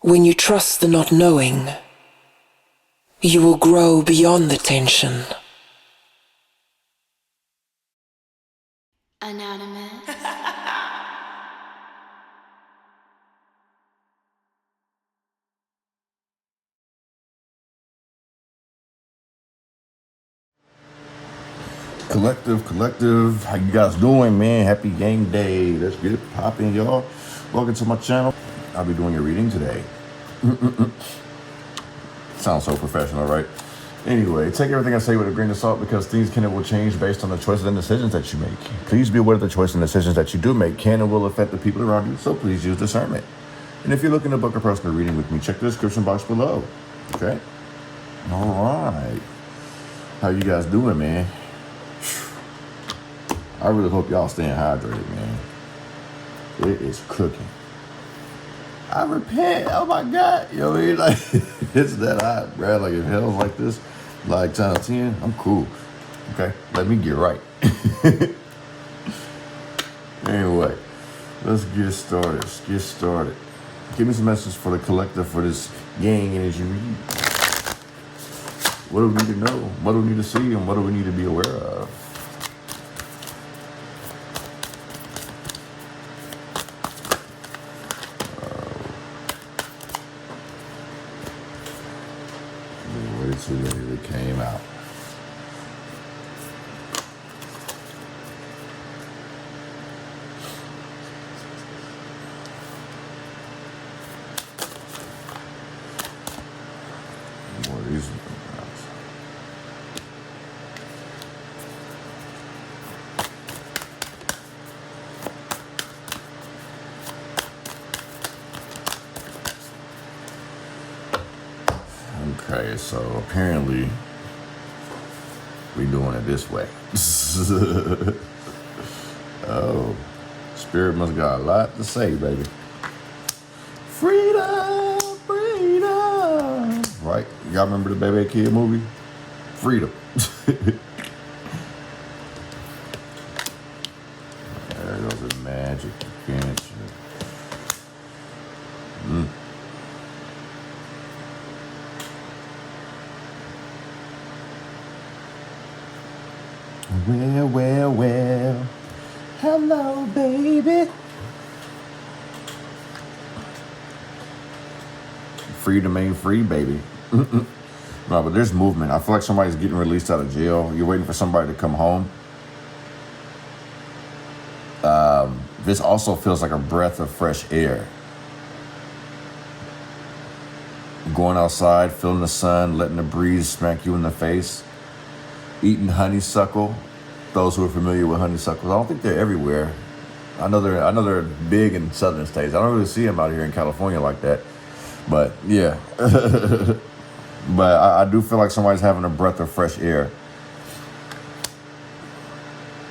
When you trust the not knowing, you will grow beyond the tension. Anonymous. Collective, how you guys doing, man? Happy game day. Let's get it popping, y'all. Welcome to my channel. I'll be doing your reading today. Sounds so professional, right? Anyway, take everything I say with a grain of salt because things can and will change based on the choices and decisions that you make. Please be aware of the choices and decisions that you do make can and will affect the people around you, so please use discernment. And if you're looking to book a personal reading with me, check the description box below. Okay? All right. How you guys doing, man? I really hope y'all staying hydrated, man. It is cooking. I repent. Oh my God. You know what I mean? Like, it's that hot, bro. Like, if hell's like this, like times 10, I'm cool. Okay? Let me get right. Anyway, let's get started. Give me some messages for the collective for this gang energy reading. What do we need to know? What do we need to see? And what do we need to be aware of? It came out. More of these. Okay, so apparently we doing it this way. Oh, Spirit must got a lot to say, baby. Freedom, freedom. Right? Y'all remember the Baby Kid movie? Freedom. There goes the magic. You can't. Well. Hello, baby. Freedom ain't free, baby. No, but there's movement. I feel like somebody's getting released out of jail. You're waiting for somebody to come home. This also feels like a breath of fresh air. Going outside, feeling the sun, letting the breeze smack you in the face. Eating honeysuckle. Those who are familiar with honeysuckles, I don't think they're everywhere. I know they're big in southern states. I don't really see them out here in California like that. But yeah, but I do feel like somebody's having a breath of fresh air.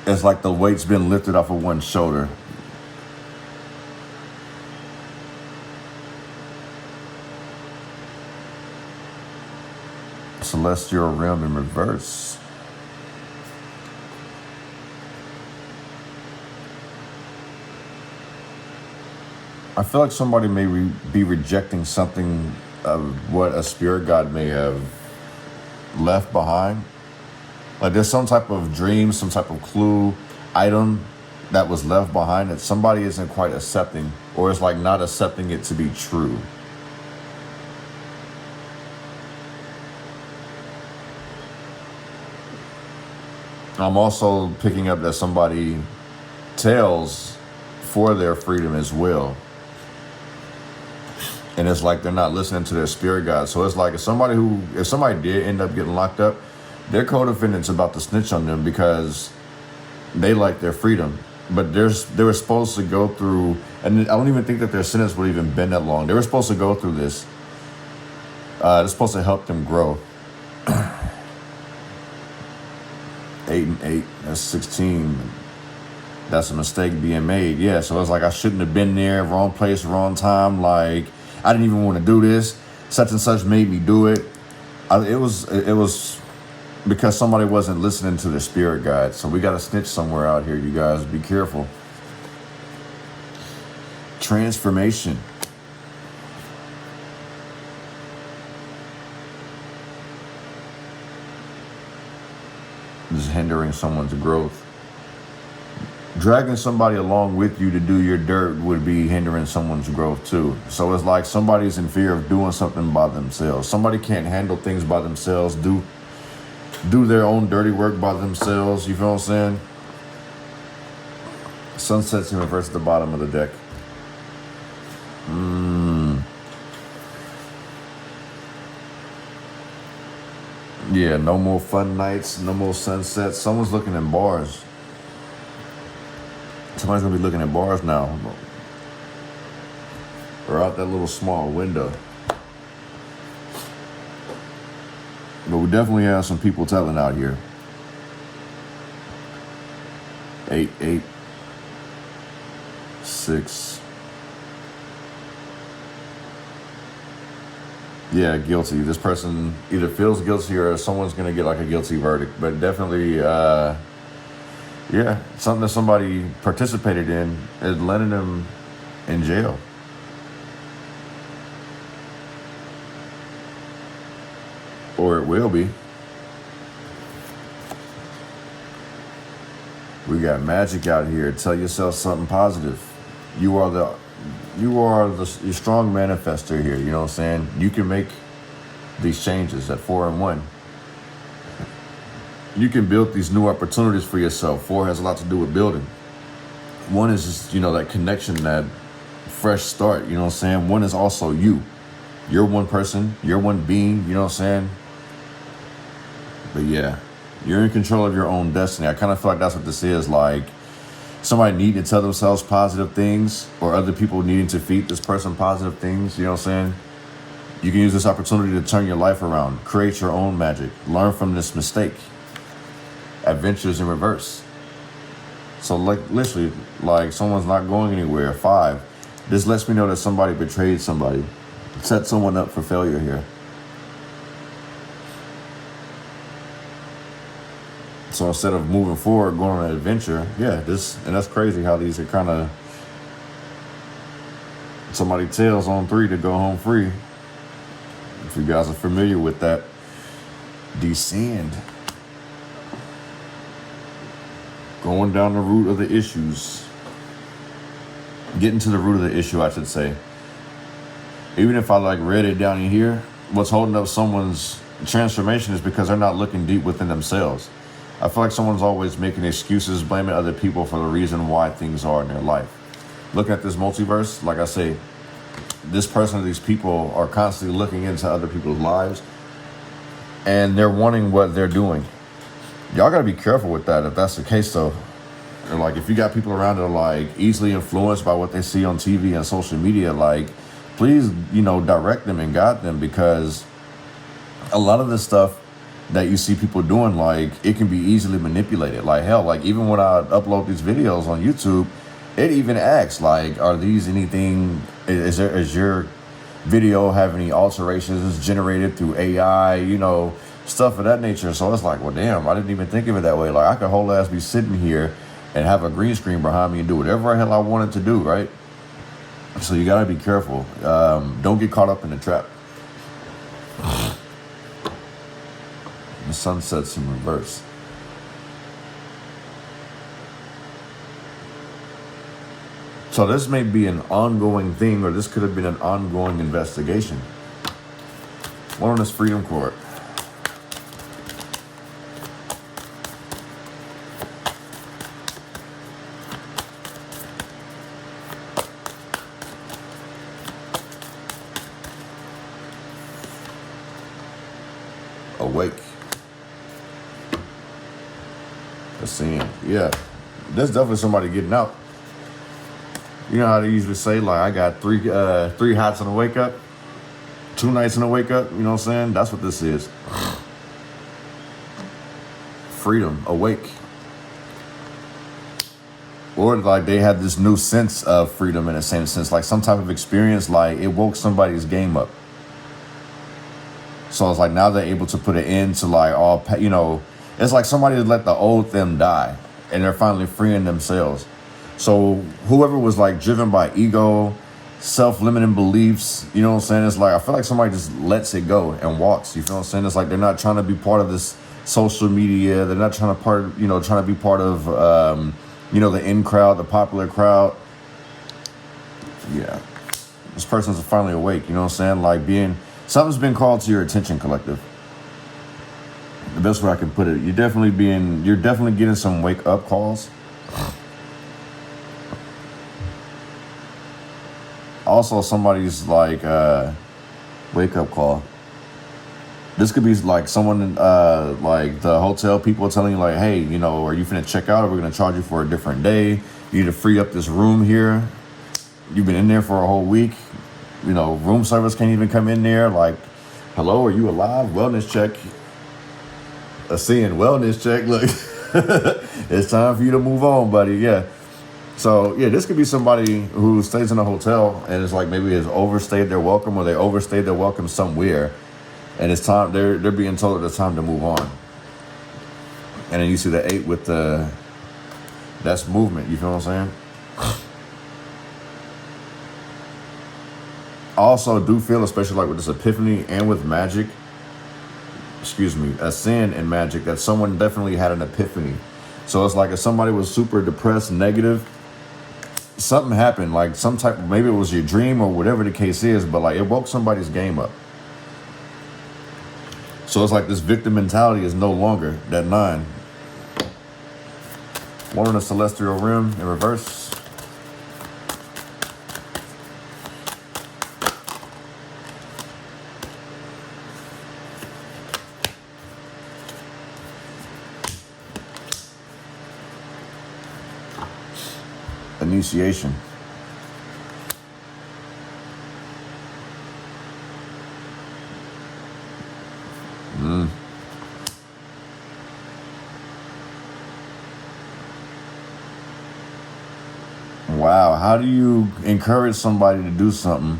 It's like the weight's been lifted off of one's shoulder. Celestial realm in reverse. I feel like somebody may be rejecting something of what a spirit guide may have left behind. Like there's some type of dream, some type of clue, item that was left behind that somebody isn't quite accepting, or is like not accepting it to be true. I'm also picking up that somebody tells for their freedom as well. And it's like they're not listening to their spirit guide. So it's like if somebody did end up getting locked up, their co-defendant's about to snitch on them because they like their freedom. But they were supposed to go through, and I don't even think that their sentence would even been that long. They were supposed to go through this. It's supposed to help them grow. 8 and 8, that's 16. That's a mistake being made. Yeah, so it's like I shouldn't have been there, wrong place, wrong time. Like I didn't even want to do this. Such and such made me do it. It was because somebody wasn't listening to their spirit guide. So we got to snitch somewhere out here, you guys. Be careful. Transformation. is hindering someone's growth. Dragging somebody along with you to do your dirt would be hindering someone's growth too. So it's like somebody's in fear of doing something by themselves. Somebody can't handle things by themselves, do their own dirty work by themselves. You feel what I'm saying? Sunsets in reverse at the bottom of the deck. Yeah, no more fun nights, no more sunsets. Someone's looking at bars. Somebody's gonna be looking at bars now. Or out that little small window. But we definitely have some people telling out here. 8, 8, 6. Yeah, guilty. This person either feels guilty or someone's going to get like a guilty verdict. But definitely, yeah, something that somebody participated in is letting them in jail. Or it will be. We got magic out here. Tell yourself something positive. You are the strong manifester here. You know what I'm saying? You can make these changes at 4 and 1. You can build these new opportunities for yourself. 4 has a lot to do with building. 1 is just, that connection, that fresh start. You know what I'm saying? 1 is also you. You're one person. You're one being. You know what I'm saying? But yeah, you're in control of your own destiny. I kind of feel like that's what this is. Like somebody needing to tell themselves positive things, or other people needing to feed this person positive things. You know what I'm saying? You can use this opportunity to turn your life around, create your own magic, learn from this mistake. Adventures in reverse. So like literally, like someone's not going anywhere. 5. This lets me know that somebody betrayed somebody, set someone up for failure here. So instead of moving forward, going on an adventure, yeah, and that's crazy how these are kind of, somebody tells on 3 to go home free. If you guys are familiar with that, descend. Going down the root of the issues. Getting to the root of the issue, I should say. Even if I read it down in here, what's holding up someone's transformation is because they're not looking deep within themselves. I feel like someone's always making excuses, blaming other people for the reason why things are in their life. Looking at this multiverse, like I say, this person or these people are constantly looking into other people's lives, and they're wanting what they're doing. Y'all got to be careful with that if that's the case, though. Or if you got people around that are easily influenced by what they see on TV and social media, please, direct them and guide them, because a lot of this stuff that you see people doing, it can be easily manipulated. Hell, even when I upload these videos on YouTube, it even asks, are these anything, is your video have any alterations generated through AI, stuff of that nature. So it's well, damn, I didn't even think of it that way. I could whole ass be sitting here and have a green screen behind me and do whatever the hell I wanted to do, right? So you gotta be careful. Don't get caught up in the trap. The sun sets in reverse. So this may be an ongoing thing, or this could have been an ongoing investigation. One on this Freedom Court. Awake. Ascend. Yeah, there's definitely somebody getting out. You know how they usually say, I got three hats in a wake up, 2 nights in a wake up. You know what I'm saying? That's what this is. Freedom, awake. Or they had this new sense of freedom in a same sense, some type of experience, it woke somebody's game up. So it's now they're able to put an end to all, it's somebody let the old them die, and they're finally freeing themselves. So whoever was driven by ego, self-limiting beliefs, you know what I'm saying? It's I feel like somebody just lets it go and walks. You feel what I'm saying? It's they're not trying to be part of this social media. They're not trying to be part of, the in crowd, the popular crowd. Yeah. This person's finally awake, you know what I'm saying? Like something's been called to your attention, collective. The best way I can put it. You're definitely getting some wake up calls. Also, somebody's like wake up call. This could be like someone like the hotel people telling you like, hey, are you finna check out, or we're gonna charge you for a different day? You need to free up this room here. You've been in there for a whole week. Room service can't even come in there. Like, hello, are you alive? Wellness check. Wellness check. Look, it's time for you to move on, buddy. Yeah. So, yeah, this could be somebody who stays in a hotel and it's like maybe has overstayed their welcome, or they overstayed their welcome somewhere. And it's time, they're being told that it's time to move on. And then you see the 8 with that's movement. You feel what I'm saying? I also do feel, especially like with this epiphany and with magic, ascend and magic, that someone definitely had an epiphany. So it's like if somebody was super depressed, negative, something happened, like maybe it was your dream or whatever the case is, but like it woke somebody's game up. So it's like this victim mentality is no longer that 9. One in the celestial realm in reverse. Initiation. Wow, how do you encourage somebody to do something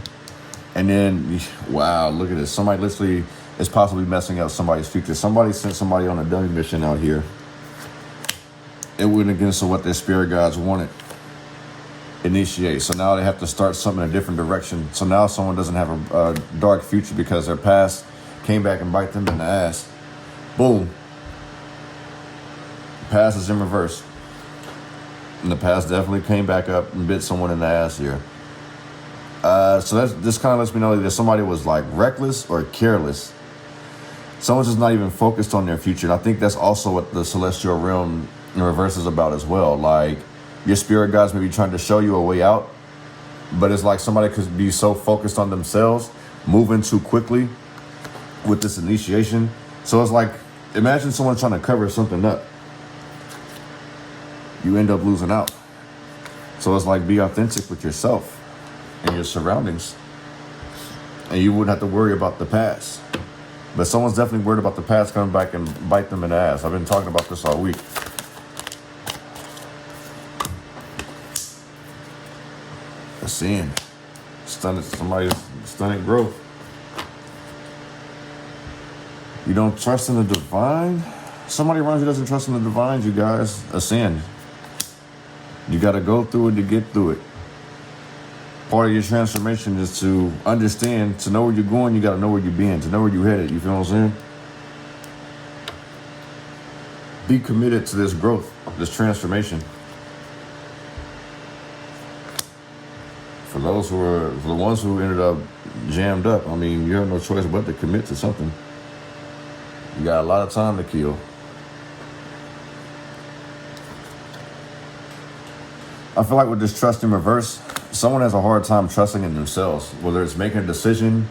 and then, wow, look at this. Somebody literally is possibly messing up somebody's future. Somebody sent somebody on a dummy mission out here. It went against what their spirit guides wanted. Initiate. So now they have to start something in a different direction. So now someone doesn't have a dark future because their past came back and bite them in the ass. Boom. Past is in reverse. And the past definitely came back up and bit someone in the ass here. So this kind of lets me know that somebody was like reckless or careless. Someone's just not even focused on their future. And I think that's also what the celestial realm in reverse is about as well. Like, your spirit guides may be trying to show you a way out, but it's like somebody could be so focused on themselves, moving too quickly with this initiation. So it's like, imagine someone trying to cover something up. You end up losing out. So it's like, be authentic with yourself and your surroundings, and you wouldn't have to worry about the past. But someone's definitely worried about the past coming back and bite them in the ass. I've been talking about this all week. Seeing somebody's stunning growth. You don't trust in the divine? Somebody around you doesn't trust in the divine, you guys. Ascend. You got to go through it to get through it. Part of your transformation is to understand, to know where you're going, you got to know where you're being, to know where you're headed. You feel what I'm saying? Be committed to this growth, this transformation. For those for the ones who ended up jammed up, I mean, you have no choice but to commit to something. You got a lot of time to kill. I feel like with this trust in reverse, someone has a hard time trusting in themselves, whether it's making a decision,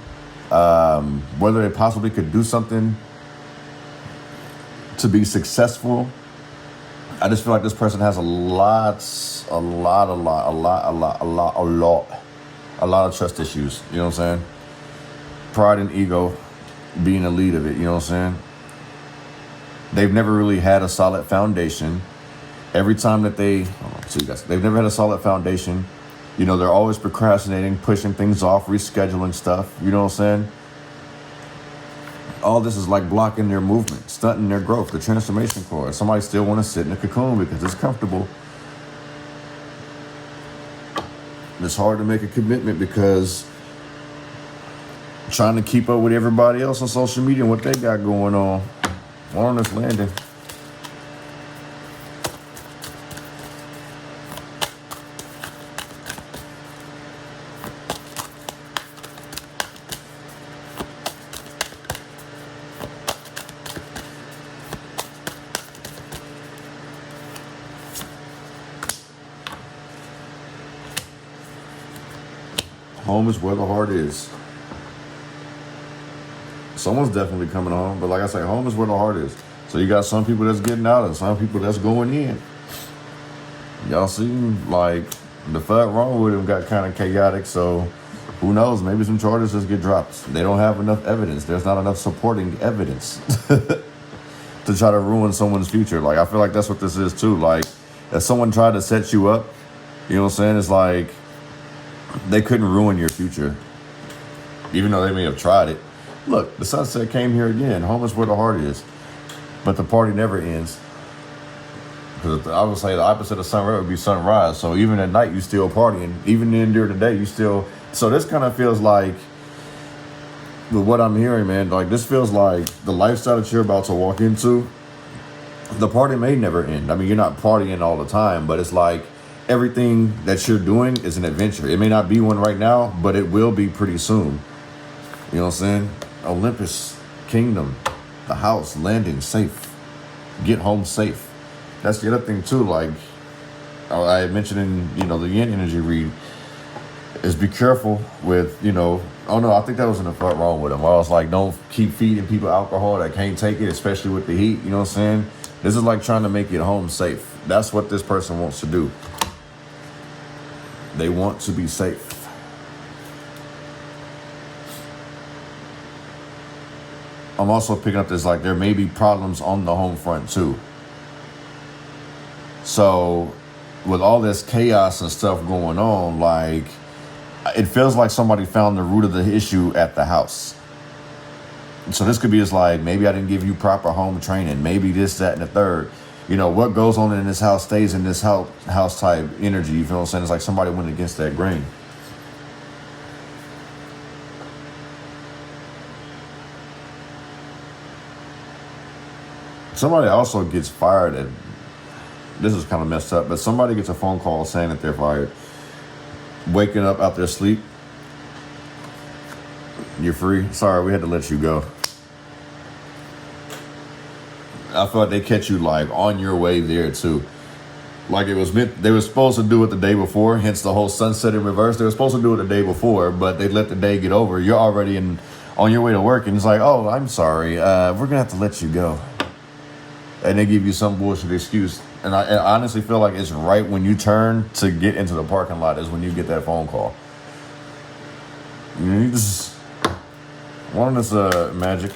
whether they possibly could do something to be successful. I just feel like this person has a lot of trust issues. You know what I'm saying? Pride and ego being the lead of it. You know what I'm saying? They've never really had a solid foundation. Every time that they've never had a solid foundation. You know, they're always procrastinating, pushing things off, rescheduling stuff. You know what I'm saying? All this is like blocking their movement, stunting their growth, the transformation core. Somebody still want to sit in a cocoon because it's comfortable. It's hard to make a commitment because trying to keep up with everybody else on social media and what they got going on. One on this landing. Home is where the heart is. Someone's definitely coming home, but like I say, home is where the heart is. So you got some people that's getting out and some people that's going in. Y'all seem like the fuck wrong with them got kind of chaotic, so who knows? Maybe some charges just get dropped. They don't have enough evidence. There's not enough supporting evidence to try to ruin someone's future. Like, I feel like that's what this is too. Like, if someone tried to set you up, you know what I'm saying? It's like, they couldn't ruin your future, even though they may have tried it. Look, the sunset came here again. Home is where the heart is. But the party never ends. Because I would say the opposite of sunrise would be sunrise. So even at night, you still partying. Even during the day, you still... So this kind of feels like, with what I'm hearing, man, like this feels like the lifestyle that you're about to walk into, the party may never end. I mean, you're not partying all the time, but it's like, everything that you're doing is an adventure. It may not be one right now, but it will be pretty soon. You know what I'm saying? Olympus, kingdom, the house, landing safe, get home safe. That's the other thing too. Like I mentioned in, the yin energy read, is be careful with, oh no, I think that was in the front wrong with him. I was like, don't keep feeding people alcohol that can't take it, especially with the heat. You know what I'm saying? This is like trying to make it home safe. That's what this person wants to do. They want to be safe. I'm also picking up this, like, there may be problems on the home front too. So with all this chaos and stuff going on, like, it feels like somebody found the root of the issue at the house. So this could be just like, maybe I didn't give you proper home training. Maybe this, that, and the third. What goes on in this house stays in this house type energy. You feel what I'm saying? It's like somebody went against that grain. Somebody also gets fired at, this is kind of messed up, but somebody gets a phone call saying that they're fired. Waking up out their sleep. You're free. Sorry, we had to let you go. I felt they catch you like on your way there too. Like it was meant, they were supposed to do it the day before, hence the whole sunset in reverse. They were supposed to do it the day before, but they let the day get over. You're already on your way to work, and it's like, oh, I'm sorry, we're gonna have to let you go. And they give you some bullshit excuse. And I honestly feel like it's right when you turn to get into the parking lot is when you get that phone call. You just one of this magic.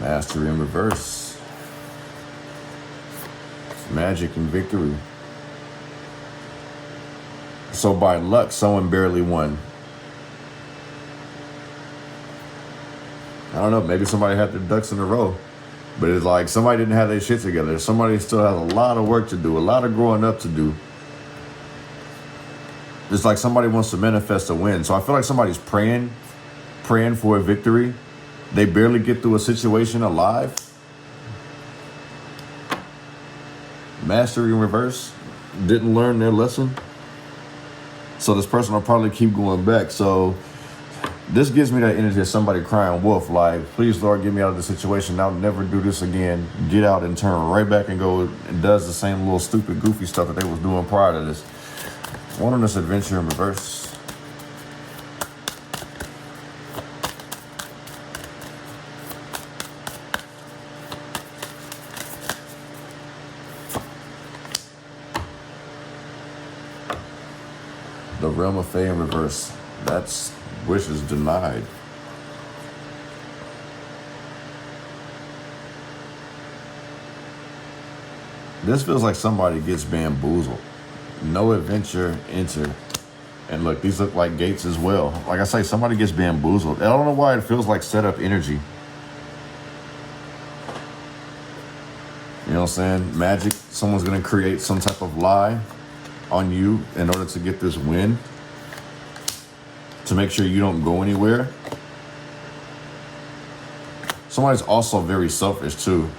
Mastery in reverse. Magic and victory. So by luck, someone barely won. I don't know, maybe somebody had their ducks in a row. But it's like somebody didn't have their shit together. Somebody still has a lot of work to do, a lot of growing up to do. It's like somebody wants to manifest a win. So I feel like somebody's praying for a victory. They barely get through a situation alive. Mastery in reverse. Didn't learn their lesson. So this person will probably keep going back. So this gives me that energy of somebody crying wolf. Like, please, Lord, get me out of this situation. I'll never do this again. Get out and turn right back and go and does the same little stupid, goofy stuff that they was doing prior to this. One on this adventure in reverse. The realm of Fae in reverse. That's wishes denied. This feels like somebody gets bamboozled. No adventure, enter. And look, these look like gates as well. Like I say, somebody gets bamboozled. I don't know why it feels like setup energy. know what I'm saying? Magic, someone's going to create some type of lie on you in order to get this win, to make sure you don't go anywhere. Somebody's also very selfish too.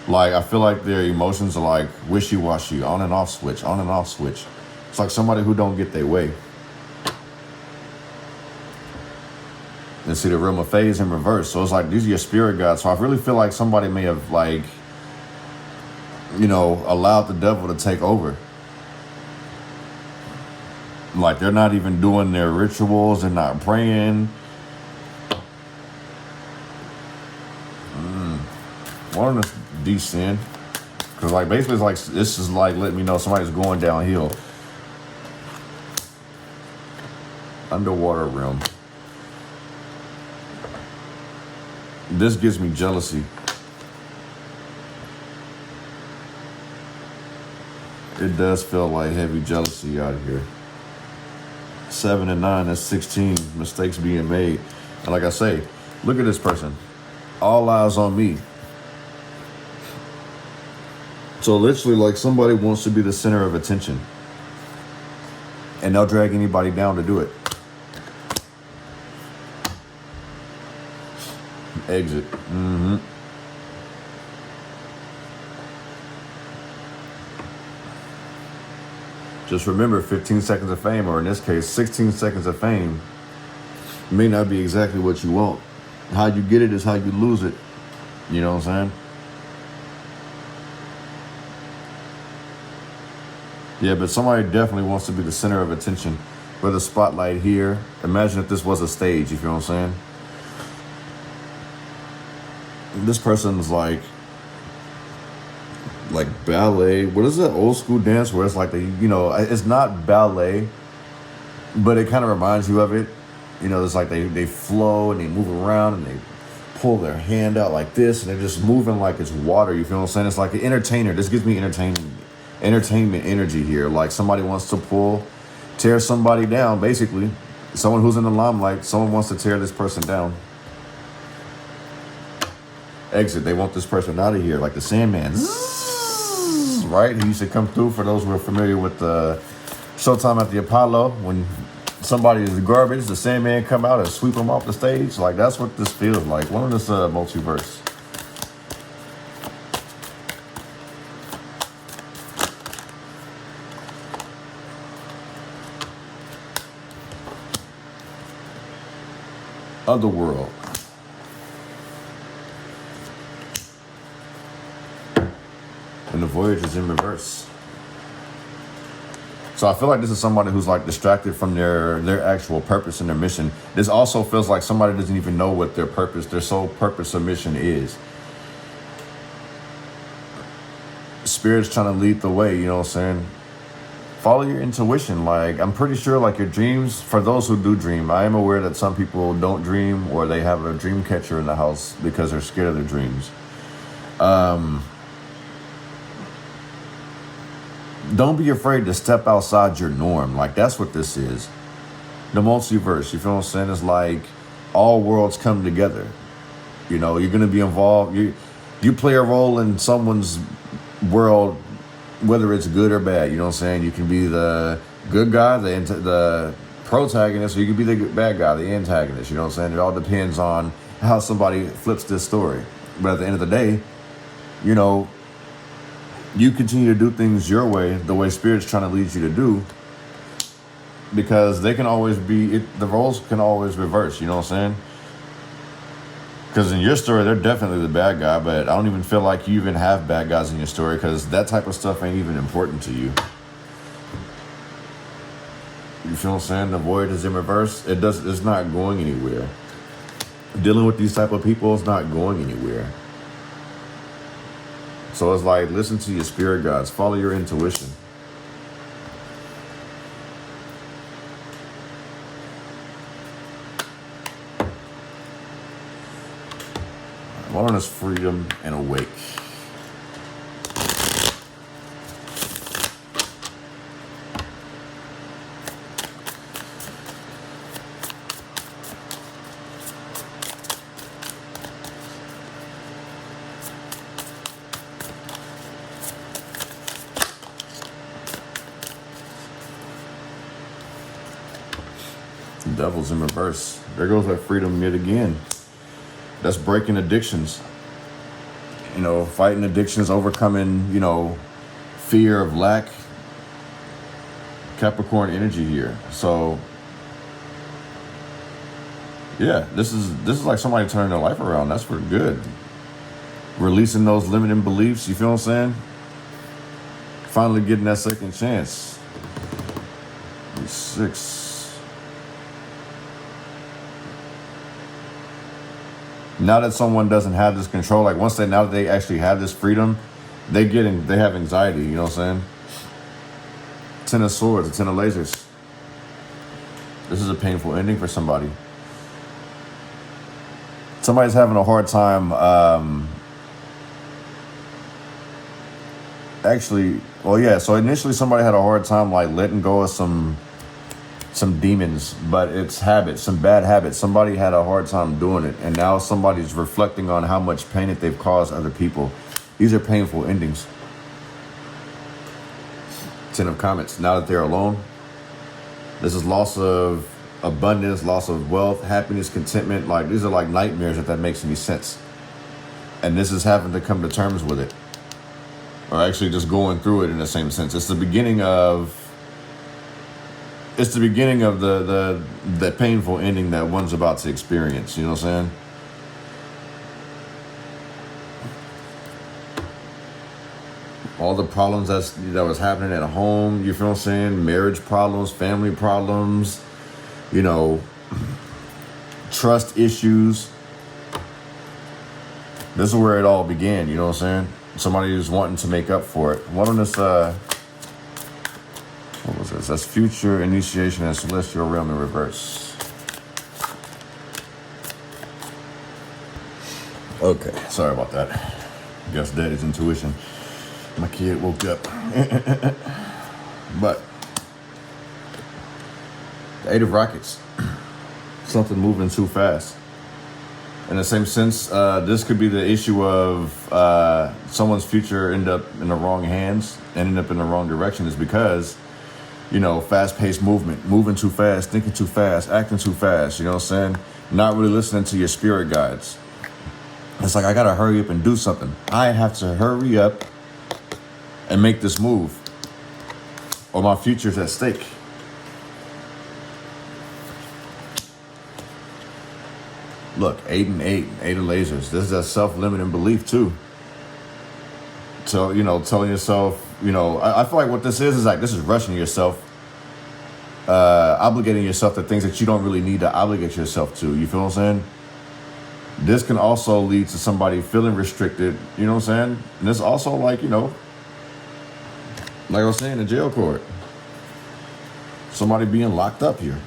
Like, I feel like their emotions are like wishy-washy, on and off switch, on and off switch. It's like somebody who don't get their way. And see, the realm of phase in reverse. So it's like, these are your spirit guides. So I really feel like somebody may have, like, you know, allowed the devil to take over. Like, they're not even doing their rituals. They're not praying. One of them descend. Because, like, basically, it's like, this is like letting me know somebody's going downhill. Underwater realm. This gives me jealousy. It does feel like heavy jealousy out here. 7 and 9, that's 16 mistakes being made. And like I say, look at this person. All eyes on me. So literally, like, somebody wants to be the center of attention. And they'll drag anybody down to do it. Exit. Just remember, 15 seconds of fame, or in this case, 16 seconds of fame, may not be exactly what you want. How you get it is how you lose it. You know what I'm saying? Yeah, but somebody definitely wants to be the center of attention. With a spotlight here. Imagine if this was a stage, you feel what I'm saying? This person's like ballet. What is that old school dance where it's like you know, it's not ballet, but it kind of reminds you of it. You know, it's like they flow and they move around and they pull their hand out like this and they're just moving like it's water. You feel what I'm saying? It's like an entertainer. This gives me entertainment energy here. Like somebody wants to tear somebody down, basically. Someone who's in the limelight, someone wants to tear this person down. Exit. They want this person out of here, like the Sandman. Zzz, right? He used to come through, for those who are familiar with the Showtime at the Apollo. When somebody is garbage, the Sandman come out and sweep them off the stage. Like, that's what this feels like. One of this multiverse. Otherworld. And the voyage is in reverse. So I feel like this is somebody who's like distracted from their actual purpose and their mission. This also feels like somebody doesn't even know what their purpose, their sole purpose or mission is. Spirit's trying to lead the way, you know what I'm saying? Follow your intuition. Like, I'm pretty sure, like, your dreams, for those who do dream, I am aware that some people don't dream, or they have a dream catcher in the house because they're scared of their dreams. Don't be afraid to step outside your norm. Like, that's what this is. The multiverse, you feel what I'm saying? It's like all worlds come together. You know, you're going to be involved. You play a role in someone's world, whether it's good or bad. You know what I'm saying? You can be the good guy, the protagonist, or you can be the bad guy, the antagonist. You know what I'm saying? It all depends on how somebody flips this story. But at the end of the day, you know, you continue to do things your way, the way Spirit's trying to lead you to do, because they can always be, the roles can always reverse, you know what I'm saying? Because in your story, they're definitely the bad guy, but I don't even feel like you even have bad guys in your story, because that type of stuff ain't even important to you. You feel what I'm saying? The void is in reverse. It's not going anywhere. Dealing with these type of people is not going anywhere. So it's like, listen to your spirit guides. Follow your intuition. One is freedom and awake. Devil's in reverse. There goes that freedom yet again. That's breaking addictions. You know, fighting addictions, overcoming, you know, fear of lack. Capricorn energy here. So yeah, this is like somebody turning their life around. That's for good. Releasing those limiting beliefs, you feel what I'm saying? Finally getting that second chance. 6. Now that someone doesn't have this control, like now that they actually have this freedom, they have anxiety, you know what I'm saying? 10 of Swords, 10 of Lasers. This is a painful ending for somebody. Somebody's having a hard time, so initially somebody had a hard time like letting go of some demons, but it's habits, some bad habits. Somebody had a hard time doing it, and now somebody's reflecting on how much pain that they've caused other people. These are painful endings. 10 of Comets, now that they're alone. This is loss of abundance, loss of wealth, happiness, contentment. Like, these are like nightmares, if that makes any sense. And this is having to come to terms with it, or actually just going through it in the same sense. It's the beginning of the painful ending that one's about to experience. You know what I'm saying? All the problems that was happening at home, you feel what I'm saying? Marriage problems, family problems, you know, trust issues. This is where it all began, you know what I'm saying? Somebody who's wanting to make up for it. What on this, what was this? That's future initiation and celestial realm in reverse. Okay, sorry about that. Guess daddy's intuition. My kid woke up. But the 8 of Rockets. Something moving too fast. In the same sense, this could be the issue of someone's future end up in the wrong hands, ending up in the wrong direction, is because, you know, fast-paced movement, moving too fast, thinking too fast, acting too fast, you know what I'm saying? Not really listening to your spirit guides. It's like, I gotta hurry up and do something. I have to hurry up and make this move, or my future's at stake. Look, 8 and 8, 8 of Lasers. This is a self-limiting belief too. So, you know, telling yourself, you know, I feel like what this is like, this is rushing yourself, obligating yourself to things that you don't really need to obligate yourself to. You feel what I'm saying? This can also lead to somebody feeling restricted, you know what I'm saying? And it's also like, you know, like I was saying, in jail court. Somebody being locked up here.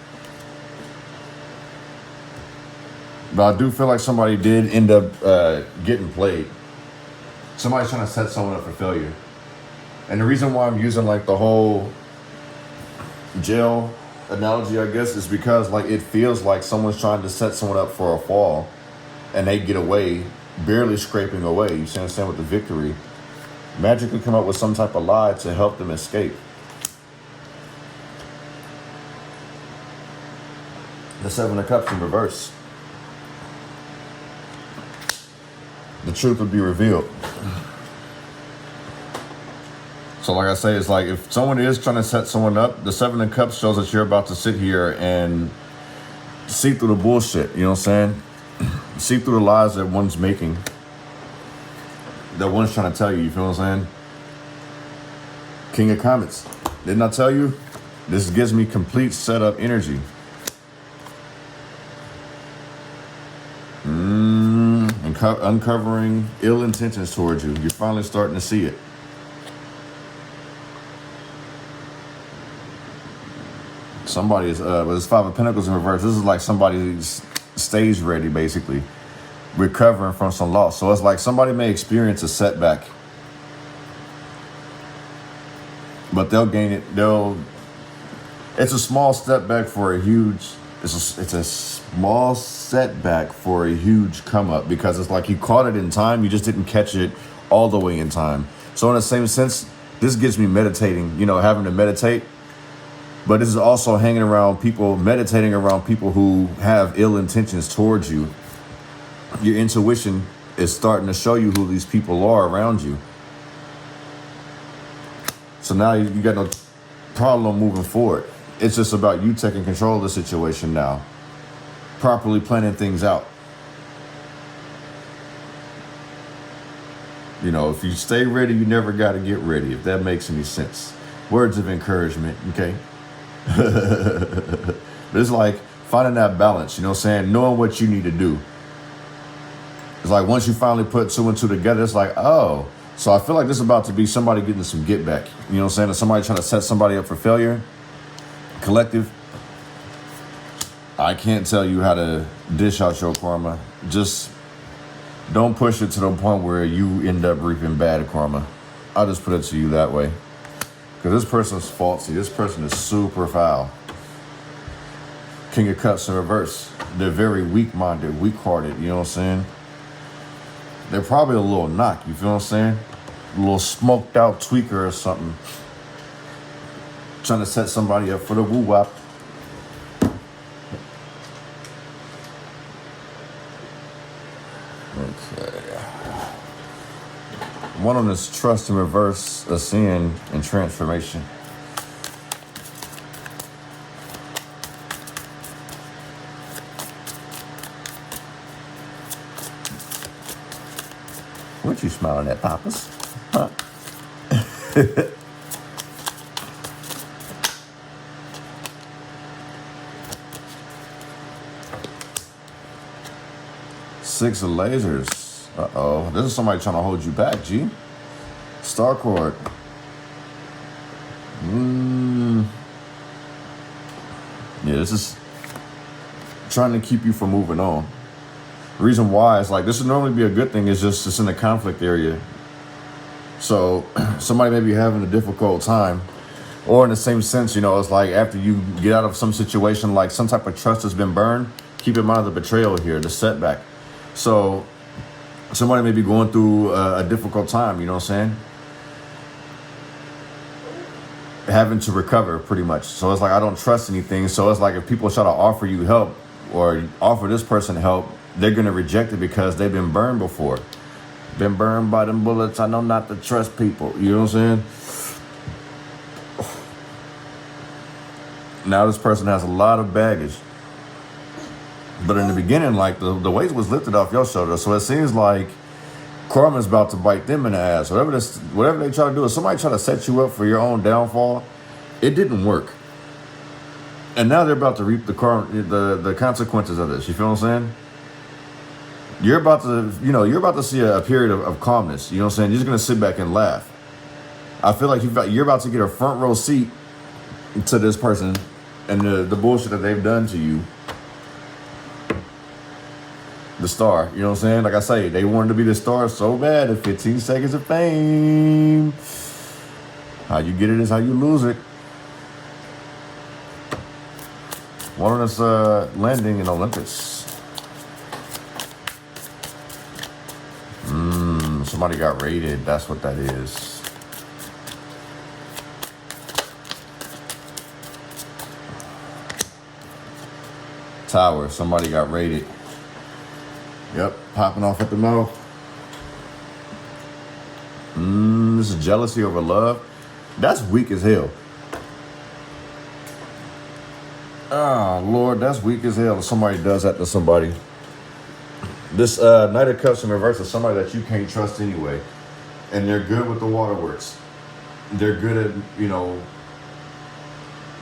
But I do feel like somebody did end up getting played. Somebody's trying to set someone up for failure. And the reason why I'm using like the whole jail analogy, I guess, is because like it feels like someone's trying to set someone up for a fall and they get away, barely scraping away. You see what I'm saying? With the victory. Magically come up with some type of lie to help them escape. The 7 of Cups in reverse. The truth will be revealed. So like I say, it's like if someone is trying to set someone up, the 7 of Cups shows that you're about to sit here and see through the bullshit, you know what I'm saying? See through the lies that one's making, that one's trying to tell you, you feel what I'm saying? King of Comets. Didn't I tell you? This gives me complete setup energy. Uncovering ill intentions towards you. You're finally starting to see it. Somebody is, with this 5 of Pentacles in reverse, this is like somebody's stage ready, basically. Recovering from some loss. So it's like somebody may experience a setback, but they'll gain it. It's a small step back for a huge, it's a small setback for a huge come up, because it's like you caught it in time, you just didn't catch it all the way in time. So in the same sense, this gets me meditating, you know, having to meditate. But this is also hanging around people, meditating around people who have ill intentions towards you. Your intuition is starting to show you who these people are around you. So now you got no problem moving forward. It's just about you taking control of the situation now. Properly planning things out. You know, if you stay ready, you never got to get ready, if that makes any sense. Words of encouragement, okay? It's like finding that balance, you know what I'm saying? Knowing what you need to do. It's like once you finally put two and two together, it's like, oh. So I feel like this is about to be somebody getting some get back. You know what I'm saying? Or somebody trying to set somebody up for failure. Collective. I can't tell you how to dish out your karma. Just don't push it to the point where you end up reaping bad karma. I'll just put it to you that way. Because this person's faulty. This person is super foul. King of Cups in reverse. They're very weak-minded, weak-hearted. You know what I'm saying? They're probably a little knock. You feel what I'm saying? A little smoked-out tweaker or something. Trying to set somebody up for the woo-wop. Okay. One on this trust in reverse, ascend, and transformation. What you smiling at, Papas? Huh? Six of lasers. Uh-oh. This is somebody trying to hold you back, G. Star cord. Yeah, this is trying to keep you from moving on. The reason why is like this would normally be a good thing, is just it's in the conflict area. So somebody may be having a difficult time, or in the same sense, you know, it's like after you get out of some situation, like some type of trust has been burned. Keep in mind the betrayal here, the setback. So somebody may be going through a difficult time, you know what I'm saying? Having to recover pretty much. So it's like, I don't trust anything. So it's like if people try to offer you help or offer this person help, they're going to reject it because they've been burned before. Been burned by them bullets. I know not to trust people. You know what I'm saying? Now this person has a lot of baggage. But in the beginning, like the weight was lifted off your shoulder. So it seems like karma's about to bite them in the ass. Whatever they try to do, if somebody try to set you up for your own downfall, it didn't work. And now they're about to reap the consequences of this. You feel what I'm saying? You're about to see a period of calmness. You know what I'm saying? You're just going to sit back and laugh. I feel like you're about to get a front row seat to this person and the bullshit that they've done to you. The star, you know what I'm saying? Like I say, they wanted to be the star so bad at 15 seconds of fame. How you get it is how you lose it. One of us landing in Olympus. Somebody got raided. That's what that is. Tower. Somebody got raided. Yep, popping off at the mouth. This is jealousy over love. That's weak as hell. Oh, Lord, that's weak as hell if somebody does that to somebody. This Knight of Cups in reverse is somebody that you can't trust anyway. And they're good with the waterworks. They're good at, you know,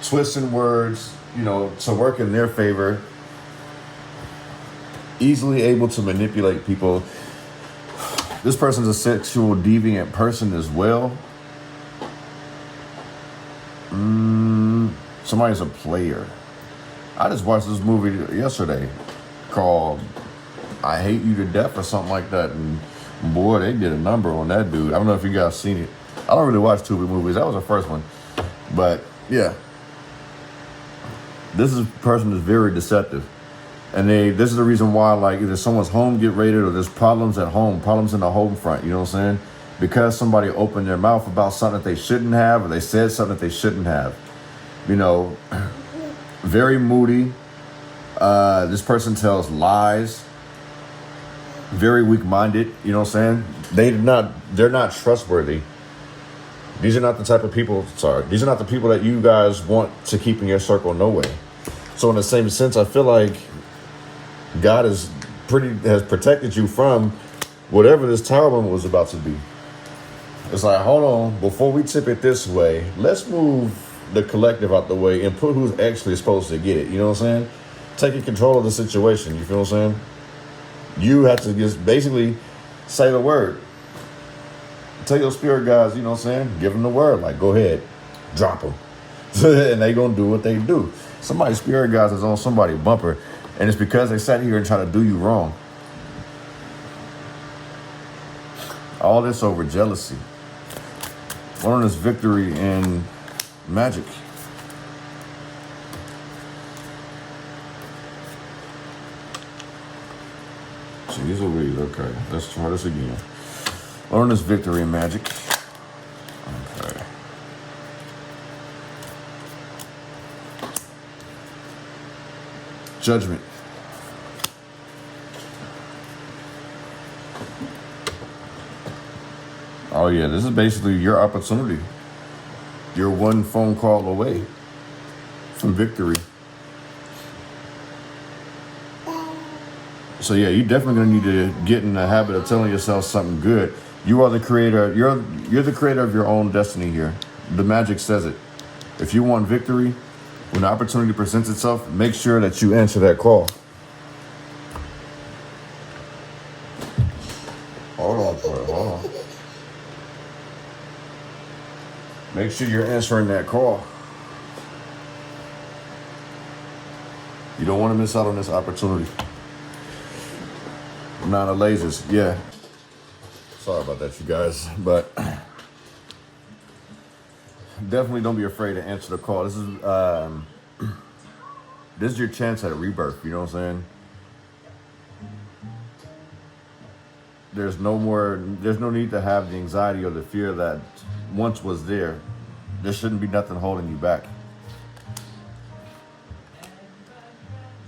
twisting words, you know, to work in their favor. Easily able to manipulate people. This person's a sexual deviant person as well. Somebody's a player. I just watched this movie yesterday called I Hate You to Death or something like that. And boy, they did a number on that dude. I don't know if you guys seen it. I don't really watch Tubi movies. That was the first one. But yeah. This person is very deceptive. And this is the reason why, like, either someone's home get raided or there's problems at home, problems in the home front, you know what I'm saying? Because somebody opened their mouth about something that they shouldn't have, or they said something that they shouldn't have. You know, very moody. This person tells lies. Very weak-minded. You know what I'm saying? They're not trustworthy. These are not the type of people. These are not the people that you guys want to keep in your circle. No way. So in the same sense, I feel like God has protected you from whatever this tower moment was about to be. It's like, hold on, before we tip it this way, let's move the collective out the way and put who's actually supposed to get it. You know what I'm saying? Taking control of the situation. You feel what I'm saying? You have to just basically say the word. Tell your spirit guys, you know what I'm saying? Give them the word. Like, go ahead, drop them. And they going to do what they do. Somebody's spirit guys is on somebody's bumper. And it's because they sat here and try to do you wrong. All this over jealousy. One is victory in magic. Jeez Louise, okay. Let's try this again. Learn this victory in magic. Okay. Judgment. Oh yeah, this is basically your opportunity. You're one phone call away from victory. So yeah, you're definitely gonna need to get in the habit of telling yourself something good. You are the creator. You're the creator of your own destiny here. The magic says it. If you want victory, when the opportunity presents itself, make sure that you answer that call. Hold on. Make sure you're answering that call. You don't want to miss out on this opportunity. 9 of lasers, yeah. Sorry about that, you guys, but definitely don't be afraid to answer the call. This is your chance at a rebirth. You know what I'm saying? There's no need to have the anxiety or the fear that once was there. There shouldn't be nothing holding you back.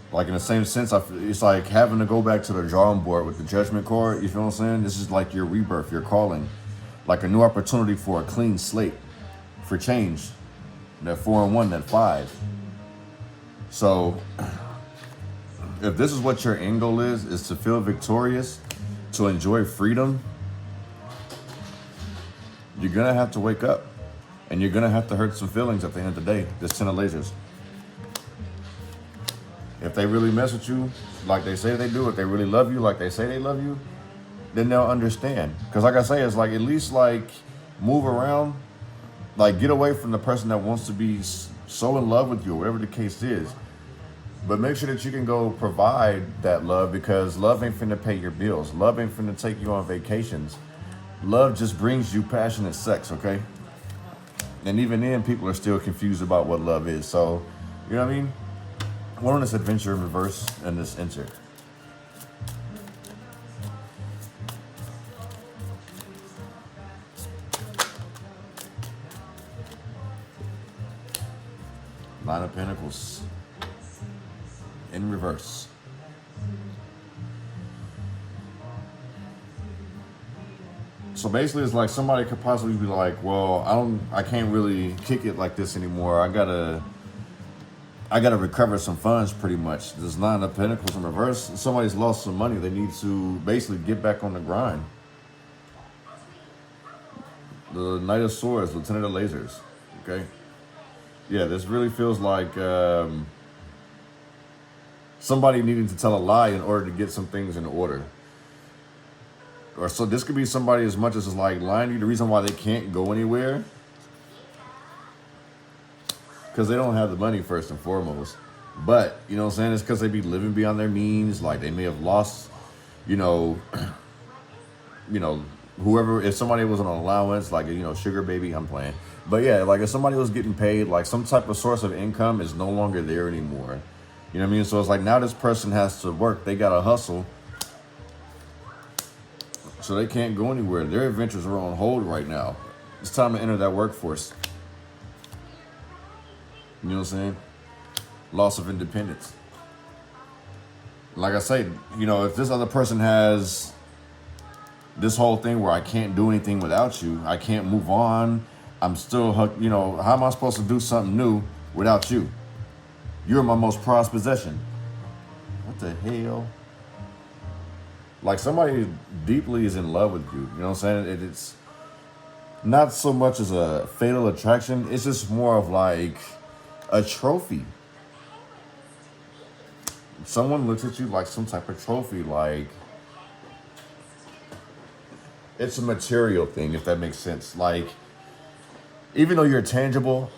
Like in the same sense, it's like having to go back to the drawing board with the judgment card. You feel what I'm saying? This is like your rebirth, your calling, like a new opportunity for a clean slate, for change. That 4 and 1, that 5. So, if this is what your end goal is to feel victorious, to enjoy freedom, you're gonna have to wake up, and you're gonna have to hurt some feelings at the end of the day. This 10 of lasers. If they really mess with you like they say they do, if they really love you like they say they love you, then they'll understand. Because like I say, it's like at least like move around, like get away from the person that wants to be so in love with you or whatever the case is. But make sure that you can go provide that love, because love ain't finna pay your bills. Love ain't finna take you on vacations. Love just brings you passionate sex, okay? And even then, people are still confused about what love is. So, you know what I mean? We're on this adventure in reverse and this enter. Nine of Pentacles in reverse. So basically, it's like somebody could possibly be like, well, I can't really kick it like this anymore. I gotta recover some funds, pretty much. There's 9 of Pentacles in reverse. Somebody's lost some money. They need to basically get back on the grind. The Knight of Swords, Lieutenant of Lasers. Okay. Yeah, this really feels like somebody needing to tell a lie in order to get some things in order. Or so this could be somebody as much as like lying to you. The reason why they can't go anywhere, because they don't have the money first and foremost. But, you know what I'm saying? It's because they be living beyond their means. Like they may have lost, whoever, if somebody was on an allowance, like, sugar baby, I'm playing. But yeah, like if somebody was getting paid, like some type of source of income is no longer there anymore. You know what I mean? So it's like now this person has to work. They got to hustle. So they can't go anywhere. Their adventures are on hold right now. It's time to enter that workforce. You know what I'm saying? Loss of independence. Like I say, you know, if this other person has this whole thing where I can't do anything without you, I can't move on, I'm still, you know, how am I supposed to do something new without you? You're my most prized possession. What the hell? Like somebody deeply is in love with you. You know what I'm saying? It's not so much as a fatal attraction. It's just more of like a trophy. Someone looks at you like some type of trophy, like it's a material thing, if that makes sense. Like, even though you're tangible,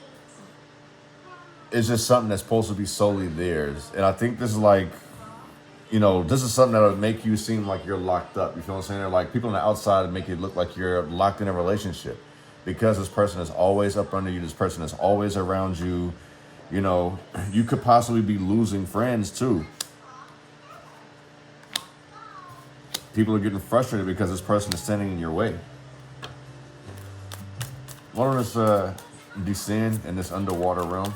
it's just something that's supposed to be solely theirs. And I think this is like, you know, this is something that would make you seem like you're locked up. You feel what I'm saying? Like people on the outside make it look like you're locked in a relationship because this person is always up under you. This person is always around you. You know, you could possibly be losing friends too. People are getting frustrated because this person is standing in your way. Why don't us descend in this underwater realm?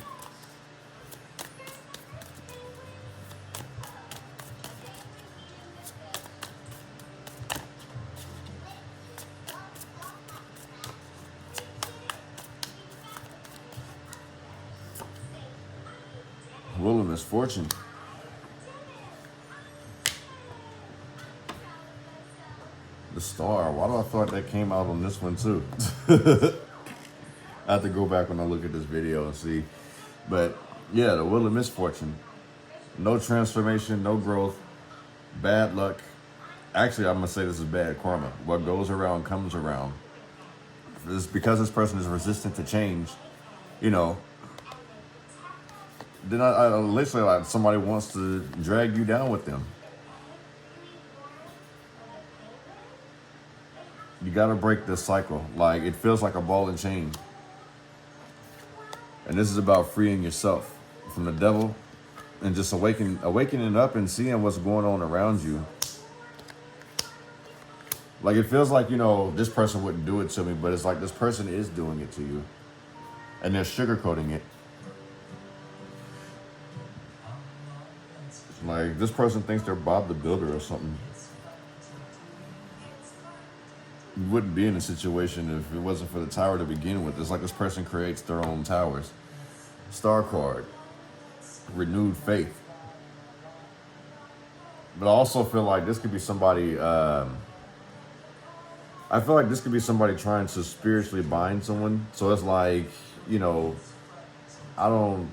Wheel of Misfortune. The Star. Why do I thought that came out on this one too? I have to go back when I look at this video and see. But yeah, the Wheel of Misfortune. No transformation, no growth, bad luck. Actually, I'm going to say this is bad karma. What goes around comes around. It's because this person is resistant to change, you know. Then I literally, like, somebody wants to drag you down with them. You got to break this cycle. Like, it feels like a ball and chain. And this is about freeing yourself from the devil and just awakening up and seeing what's going on around you. Like, it feels like, you know, this person wouldn't do it to me, but it's like this person is doing it to you. And they're sugarcoating it. Like, this person thinks they're Bob the Builder or something. You wouldn't be in a situation if it wasn't for the tower to begin with. It's like this person creates their own towers. Star card. Renewed faith. But I also feel like this could be somebody, I feel like this could be somebody trying to spiritually bind someone. So it's like, you know, I don't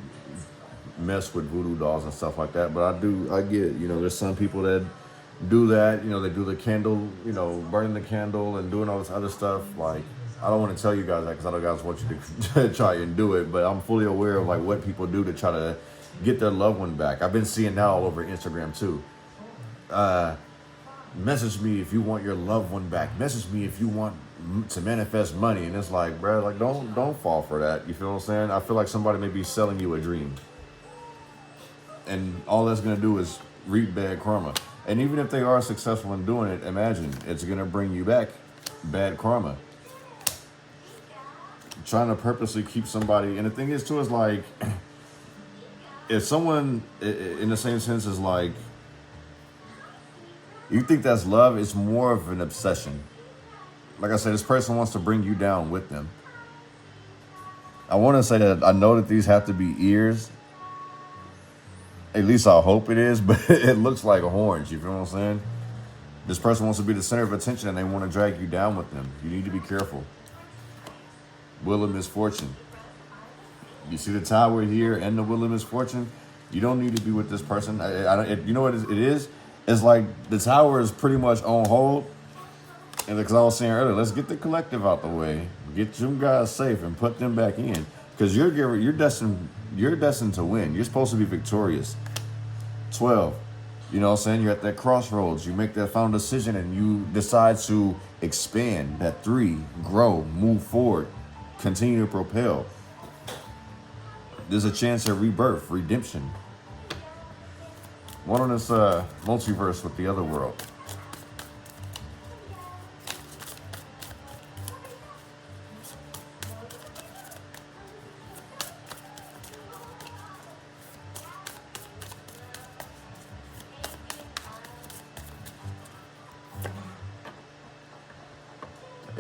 mess with voodoo dolls and stuff like that, but I get, you know, there's some people that do that, you know, they do the candle, you know, burning the candle and doing all this other stuff. Like, I don't want to tell you guys that because I know guys want you to try and do it, but I'm fully aware of like what people do to try to get their loved one back. I've been seeing that all over Instagram too. Message me if you want your loved one back. Message me if you want to manifest money. And it's like, bro, like don't fall for that. You feel what I'm saying? I feel like somebody may be selling you a dream. And all that's going to do is reap bad karma. And even if they are successful in doing it, imagine it's going to bring you back bad karma. Trying to purposely keep somebody. And the thing is, too, is like, if someone, in the same sense, is like, you think that's love, it's more of an obsession. Like I said, this person wants to bring you down with them. I want to say that I know that these have to be ears. At least I hope it is, but it looks like horns. You feel what I'm saying? This person wants to be the center of attention and they want to drag you down with them. You need to be careful. Wheel of Misfortune. You see the tower here and the Wheel of Misfortune? You don't need to be with this person. You know what it is? It's like the tower is pretty much on hold. And because I was saying earlier, let's get the collective out the way. Get them guys safe and put them back in. Because you're destined to win. You're supposed to be victorious. 12. You know what I'm saying? You're at that crossroads. You make that final decision and you decide to expand. That 3, grow, move forward, continue to propel. There's a chance of rebirth, redemption. One on this multiverse with the other world.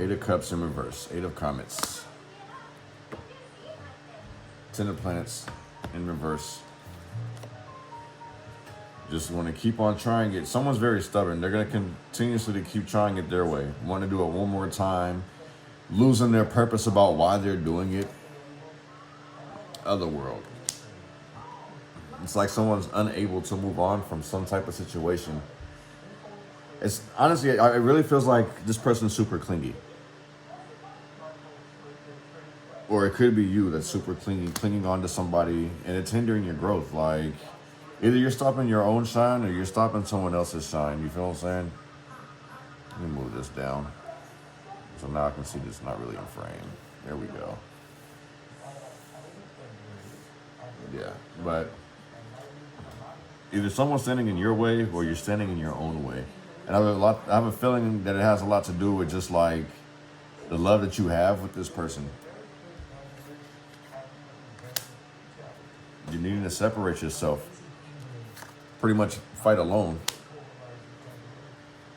Eight of Cups in reverse. Eight of Comets. Ten of Planets in reverse. Just want to keep on trying it. Someone's very stubborn. They're going to continuously keep trying it their way. Want to do it one more time. Losing their purpose about why they're doing it. Otherworld. It's like someone's unable to move on from some type of situation. It's honestly, it really feels like this person's super clingy. Or it could be you that's super clingy, clinging on to somebody, and it's hindering your growth. Like, either you're stopping your own shine or you're stopping someone else's shine. You feel what I'm saying? Let me move this down. So now I can see this not really in frame. There we go. Yeah, but either someone's standing in your way or you're standing in your own way. And I have a feeling that it has a lot to do with just like the love that you have with this person. You're needing to separate yourself. Pretty much fight alone.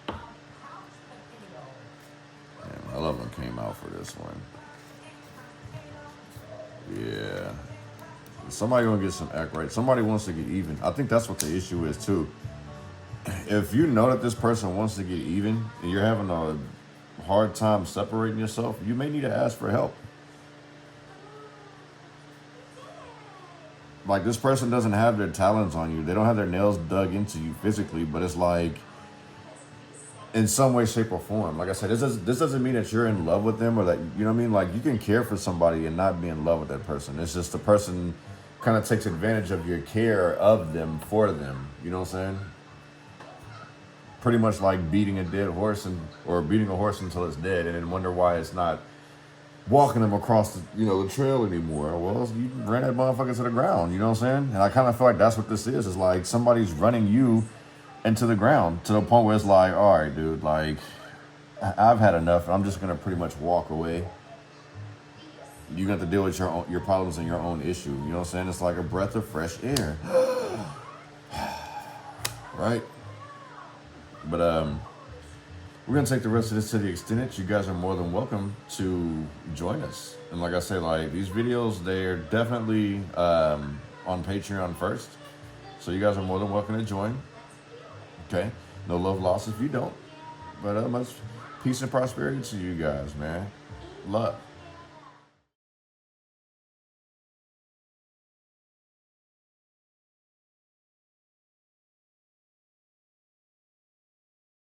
Damn, I love one came out for this one. Yeah. Somebody gonna get some act right. Somebody wants to get even. I think that's what the issue is too. If you know that this person wants to get even and you're having a hard time separating yourself, you may need to ask for help. Like, this person doesn't have their talons on you. They don't have their nails dug into you physically, but it's like in some way, shape, or form. Like I said, this doesn't mean that you're in love with them or that, you know what I mean? Like, you can care for somebody and not be in love with that person. It's just the person kind of takes advantage of your care of them for them. You know what I'm saying? Pretty much like beating a dead horse or beating a horse until it's dead and then wonder why it's not walking them across the trail anymore. Well, you ran that motherfucker to the ground, you know what I'm saying? And I kind of feel like that's what this is. It's like somebody's running you into the ground to the point where it's like, all right, dude, like, I've had enough. I'm just going to pretty much walk away. You got to deal with your problems and your own issue. You know what I'm saying? It's like a breath of fresh air. Right? But we're going to take the rest of this to the extended. You guys are more than welcome to join us. And like I say, like, these videos, they're definitely on Patreon first. So you guys are more than welcome to join. Okay? No love lost if you don't. But much peace and prosperity to you guys, man. Love.